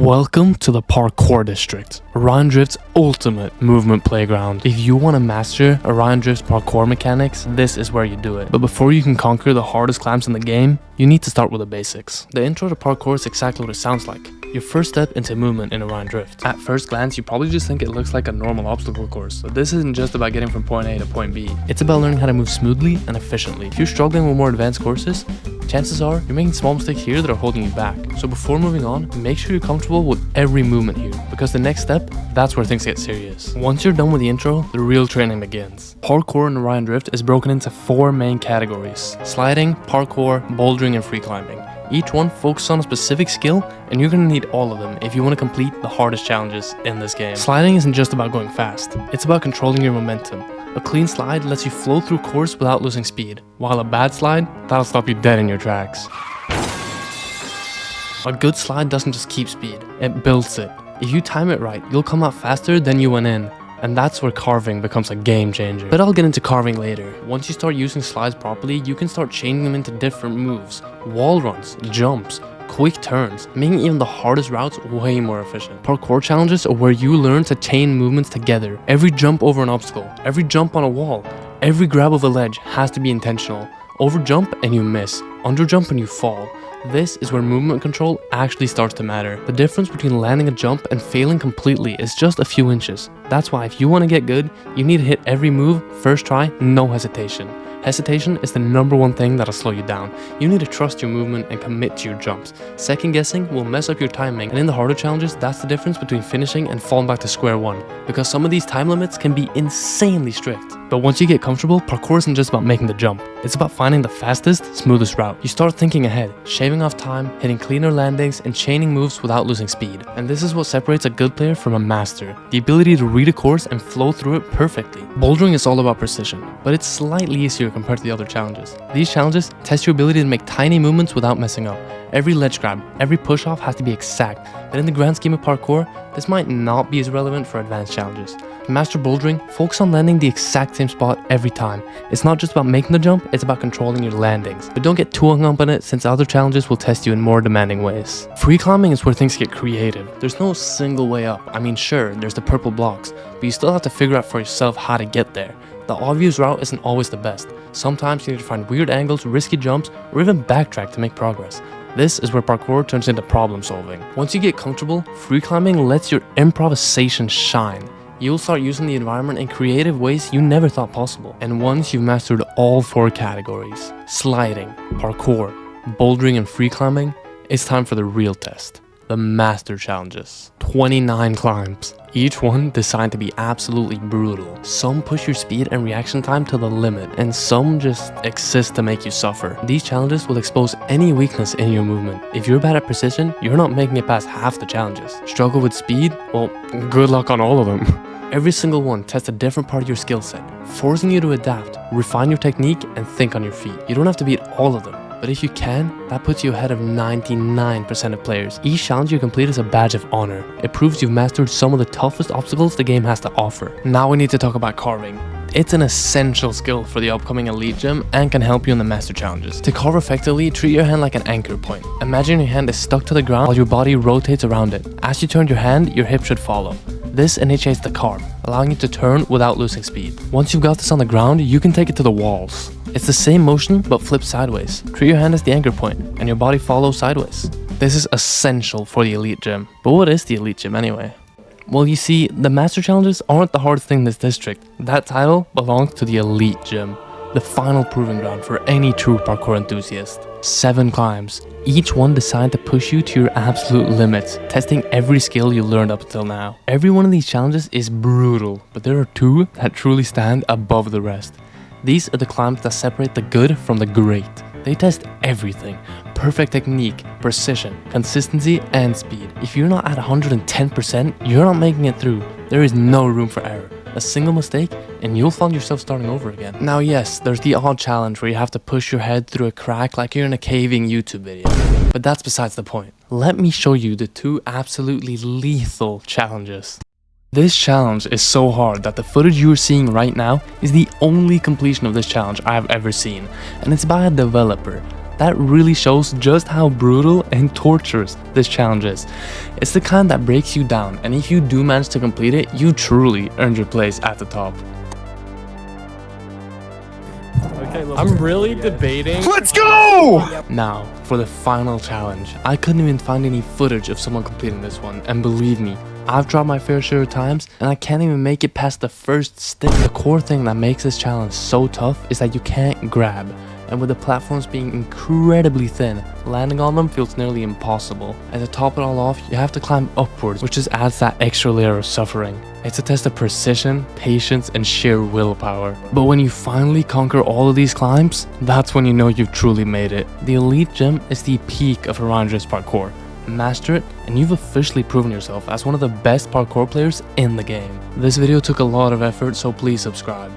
Welcome to the Parkour District, Orion Drift's ultimate movement playground. If you want to master Orion Drift's parkour mechanics, this is where you do it. But before you can conquer the hardest climbs in the game, you need to start with the basics. The intro to parkour is exactly what it sounds like. Your first step into movement in Orion Drift. At first glance, you probably just think it looks like a normal obstacle course, but this isn't just about getting from point A to point B. It's about learning how to move smoothly and efficiently. If you're struggling with more advanced courses, chances are you're making small mistakes here that are holding you back. So before moving on, make sure you're comfortable with every movement here, because the next step, that's where things get serious. Once you're done with the intro, the real training begins. Parkour in Orion Drift is broken into 4 main categories: sliding, parkour, bouldering, and free climbing. Each one focuses on a specific skill, and you're going to need all of them if you want to complete the hardest challenges in this game. Sliding isn't just about going fast, it's about controlling your momentum. A clean slide lets you flow through course without losing speed, while a bad slide, that'll stop you dead in your tracks. A good slide doesn't just keep speed, it builds it. If you time it right, you'll come out faster than you went in. And that's where carving becomes a game changer. But I'll get into carving later. Once you start using slides properly, you can start changing them into different moves, wall runs, jumps, quick turns, making even the hardest routes way more efficient. Parkour challenges are where you learn to chain movements together. Every jump over an obstacle, every jump on a wall, every grab of a ledge has to be intentional. Over jump and you miss, under jump and you fall. This is where movement control actually starts to matter. The difference between landing a jump and failing completely is just a few inches. That's why if you want to get good, you need to hit every move, first try, no hesitation. Hesitation is the #1 thing that'll slow you down. You need to trust your movement and commit to your jumps. Second guessing will mess up your timing, and in the harder challenges, that's the difference between finishing and falling back to square one, because some of these time limits can be insanely strict. But once you get comfortable, parkour isn't just about making the jump. It's about finding the fastest, smoothest route. You start thinking ahead, shaving off time, hitting cleaner landings, and chaining moves without losing speed. And this is what separates a good player from a master: the ability to read a course and flow through it perfectly. Bouldering is all about precision, but it's slightly easier compared to the other challenges. These challenges test your ability to make tiny movements without messing up. Every ledge grab, every push-off has to be exact, but in the grand scheme of parkour, this might not be as relevant for advanced challenges. To master bouldering, focus on landing the exact same spot every time. It's not just about making the jump, it's about controlling your landings. But don't get too hung up on it, since other challenges will test you in more demanding ways. Free climbing is where things get creative. There's no single way up. I mean, sure, there's the purple blocks, but you still have to figure out for yourself how to get there. The obvious route isn't always the best. Sometimes you need to find weird angles, risky jumps, or even backtrack to make progress. This is where parkour turns into problem solving. Once you get comfortable, free climbing lets your improvisation shine. You'll start using the environment in creative ways you never thought possible. And once you've mastered all 4 categories, sliding, parkour, bouldering, and free climbing, it's time for the real test. The master challenges. 29 climbs, each one designed to be absolutely brutal. Some push your speed and reaction time to the limit, and some just exist to make you suffer. These challenges will expose any weakness in your movement. If you're bad at precision, you're not making it past half the challenges. Struggle with speed? Well, good luck on all of them. Every single one tests a different part of your skill set, forcing you to adapt, refine your technique, and think on your feet. You don't have to beat all of them, but if you can, that puts you ahead of 99% of players. Each challenge you complete is a badge of honor. It proves you've mastered some of the toughest obstacles the game has to offer. Now we need to talk about carving. It's an essential skill for the upcoming Elite Gym and can help you in the Master Challenges. To carve effectively, treat your hand like an anchor point. Imagine your hand is stuck to the ground while your body rotates around it. As you turn your hand, your hip should follow. This initiates the carve, allowing you to turn without losing speed. Once you've got this on the ground, you can take it to the walls. It's the same motion, but flipped sideways. Treat your hand as the anchor point, and your body follows sideways. This is essential for the Elite Gym. But what is the Elite Gym anyway? Well, you see, the Master Challenges aren't the hardest thing in this district. That title belongs to the Elite Gym, the final proving ground for any true parkour enthusiast. 7 climbs, each one designed to push you to your absolute limits, testing every skill you learned up until now. Every one of these challenges is brutal, but there are 2 that truly stand above the rest. These are the climbs that separate the good from the great. They test everything: perfect technique, precision, consistency, and speed. If you're not at 110%, you're not making it through. There is no room for error. A single mistake, and you'll find yourself starting over again. Now yes, there's the odd challenge where you have to push your head through a crack like you're in a caving YouTube video. But that's besides the point. Let me show you the 2 absolutely lethal challenges. This challenge is so hard that the footage you are seeing right now is the only completion of this challenge I have ever seen, and it's by a developer. That really shows just how brutal and torturous this challenge is. It's the kind that breaks you down, and if you do manage to complete it, you truly earned your place at the top. I'm really debating. Let's go! Now, for the final challenge. I couldn't even find any footage of someone completing this one, and believe me, I've tried my fair share of times, and I can't even make it past the first stick. The core thing that makes this challenge so tough is that you can't grab, and with the platforms being incredibly thin, landing on them feels nearly impossible. And to top it all off, you have to climb upwards, which just adds that extra layer of suffering. It's a test of precision, patience, and sheer willpower. But when you finally conquer all of these climbs, that's when you know you've truly made it. The Elite Gym is the peak of Orion Drift's parkour. Master it, and you've officially proven yourself as one of the best parkour players in the game. This video took a lot of effort, so please subscribe.